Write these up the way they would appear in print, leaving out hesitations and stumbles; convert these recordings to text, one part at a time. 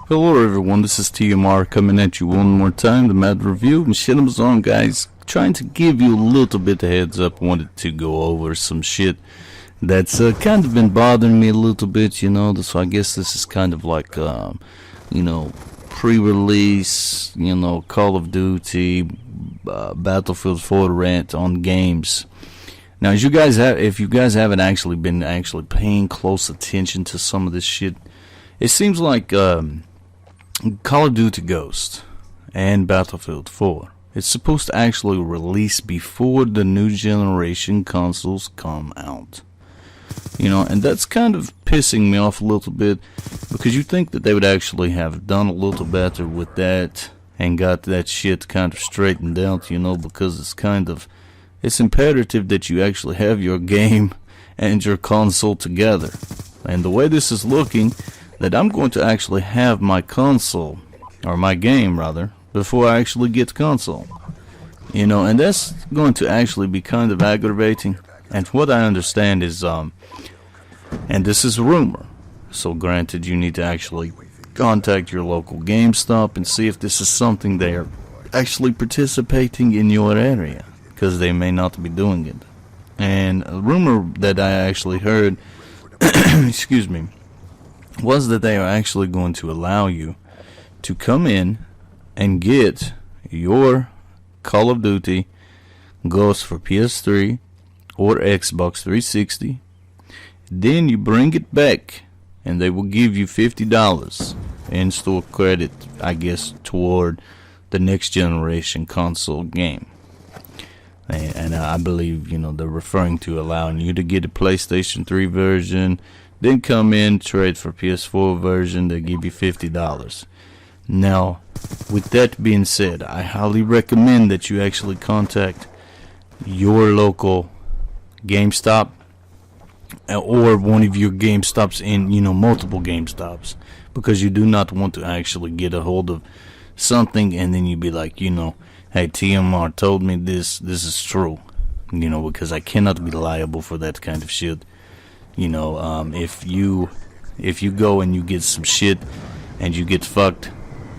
Hello everyone, this is TMR coming at you one more time, TheMadReview. Machinima's on, guys. Trying to give you a little bit of heads up. Wanted to go over some shit that's kind of been bothering me a little bit, so I guess this is kind of like, pre-release, Call of Duty, Battlefield 4 rant on games. Now, if you guys haven't actually been paying close attention to some of this shit, it seems like Call of Duty Ghost and Battlefield 4, it's supposed to actually release before the new generation consoles come out. And that's kind of pissing me off a little bit, because you think that they would actually have done a little better with that and got that shit kind of straightened out, because it's imperative that you actually have your game and your console together. And the way this is looking, that I'm going to actually have my console, or my game rather, before I actually get the console. And that's going to actually be kind of aggravating. And what I understand is, and this is a rumor, so granted you need to actually contact your local GameStop and see if this is something they are actually participating in your area, because they may not be doing it. And a rumor that I actually heard, excuse me, was that they are actually going to allow you to come in and get your Call of Duty Ghost for PS3 or Xbox 360. Then you bring it back and they will give you $50 in-store credit, I guess, toward the next generation console game. And I believe, they're referring to allowing you to get a PlayStation 3 version, then come in, trade for PS4 version, they give you $50. Now, with that being said, I highly recommend that you actually contact your local GameStop or one of your GameStops in, multiple GameStops, because you do not want to actually get a hold of something and then you be like, hey, TMR told me this is true, because I cannot be liable for that kind of shit. If you go and you get some shit and you get fucked,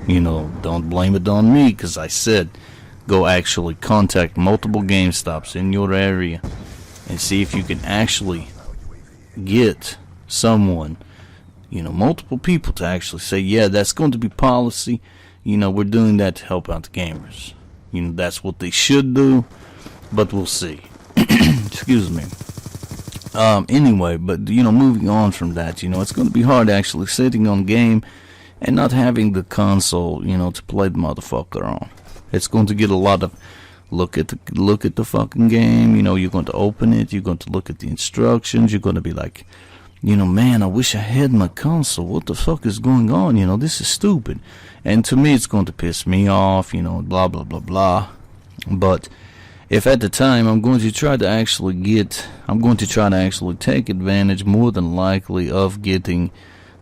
don't blame it on me, because I said go actually contact multiple GameStops in your area and see if you can actually get someone, multiple people to actually say, yeah, that's going to be policy. We're doing that to help out the gamers. That's what they should do, but we'll see. Excuse me. Anyway, but moving on from that, it's going to be hard actually sitting on game and not having the console, to play the motherfucker on. It's going to get a lot of look at the fucking game. You're going to open it, you're going to look at the instructions, you're going to be like, man, I wish I had my console. What the fuck is going on? This is stupid. And to me, it's going to piss me off, blah blah blah blah. But if at the time I'm going to try to actually take advantage, more than likely, of getting,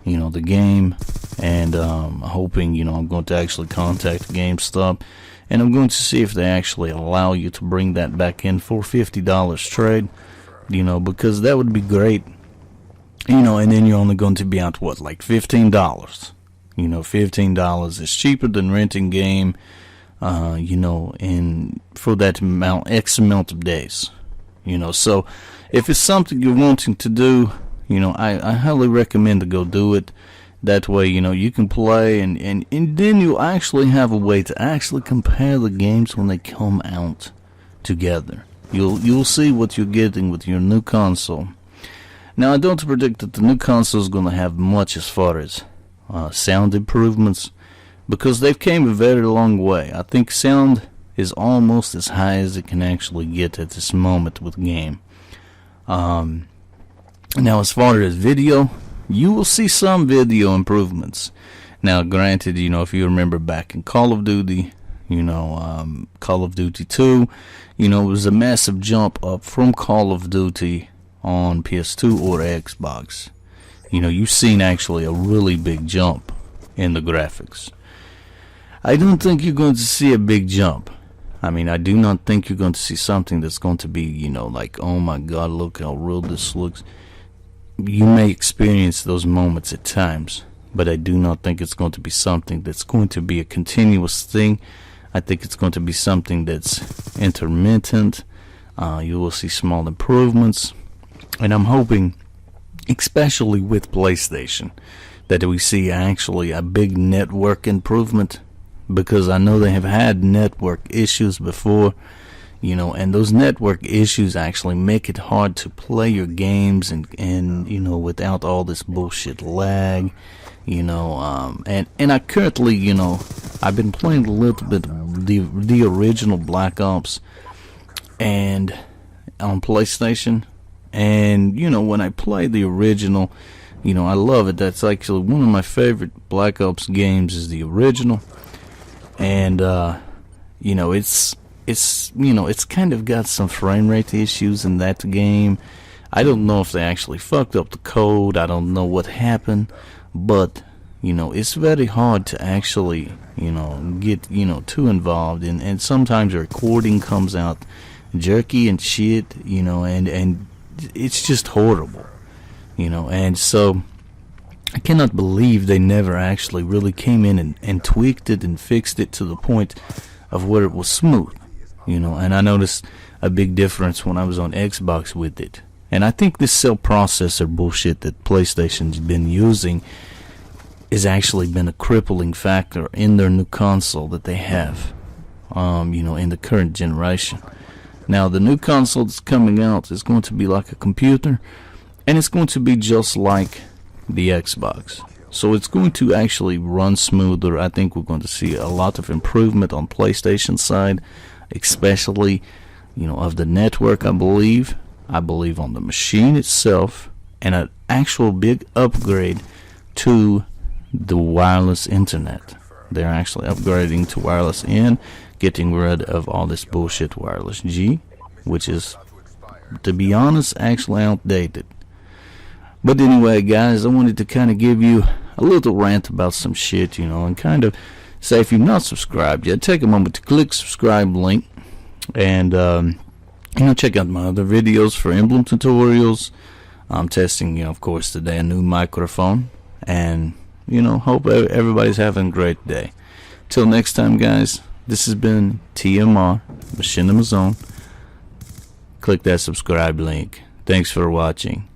the game, and hoping, I'm going to actually contact GameStop, and I'm going to see if they actually allow you to bring that back in for $50 trade, because that would be great, and then you're only going to be out, like $15? $15 is cheaper than renting game, and for that X amount of days, so if it's something you're wanting to do, I highly recommend to go do it. That way, you can play, and then you'll actually have a way to actually compare the games when they come out together. You'll see what you're getting with your new console. Now, I don't predict that the new console is going to have much as far as sound improvements, because they've came a very long way. I think sound is almost as high as it can actually get at this moment with game. Now, as far as video, you will see some video improvements. Now, granted, if you remember back in Call of Duty, Call of Duty 2, it was a massive jump up from Call of Duty on PS2 or Xbox. You've seen actually a really big jump in the graphics. I don't think you're going to see a big jump. I do not think you're going to see something that's going to be, like, oh my god, look how real this looks. You may experience those moments at times, but I do not think it's going to be something that's going to be a continuous thing. I think it's going to be something that's intermittent. You will see small improvements, and I'm hoping, especially with PlayStation, that we see actually a big network improvement, because I know they have had network issues before, and those network issues actually make it hard to play your games and without all this bullshit lag, and I currently, I've been playing a little bit of the original Black Ops and on PlayStation, and when I play the original, I love it. That's actually one of my favorite Black Ops games, is the original. And it's kind of got some frame rate issues in that game. I don't know if they actually fucked up the code. I don't know what happened, but it's very hard to actually get too involved, and sometimes the recording comes out jerky and shit, and it's just horrible, and so I cannot believe they never actually really came in and tweaked it and fixed it to the point of where it was smooth, and I noticed a big difference when I was on Xbox with it. And I think this cell processor bullshit that PlayStation's been using has actually been a crippling factor in their new console that they have, in the current generation. Now, the new console that's coming out is going to be like a computer, and it's going to be just like the Xbox. So it's going to actually run smoother. I think we're going to see a lot of improvement on PlayStation side, especially, of the network, I believe on the machine itself, and an actual big upgrade to the wireless internet. They're actually upgrading to wireless N, getting rid of all this bullshit wireless G, which is, to be honest, actually outdated. But anyway, guys, I wanted to kind of give you a little rant about some shit, and kind of say, if you've not subscribed yet, take a moment to click subscribe link, and check out my other videos for emblem tutorials. I'm testing, of course, today a new microphone, and hope everybody's having a great day. Till next time, guys, this has been TMR, Machinima Zone. Click that subscribe link. Thanks for watching.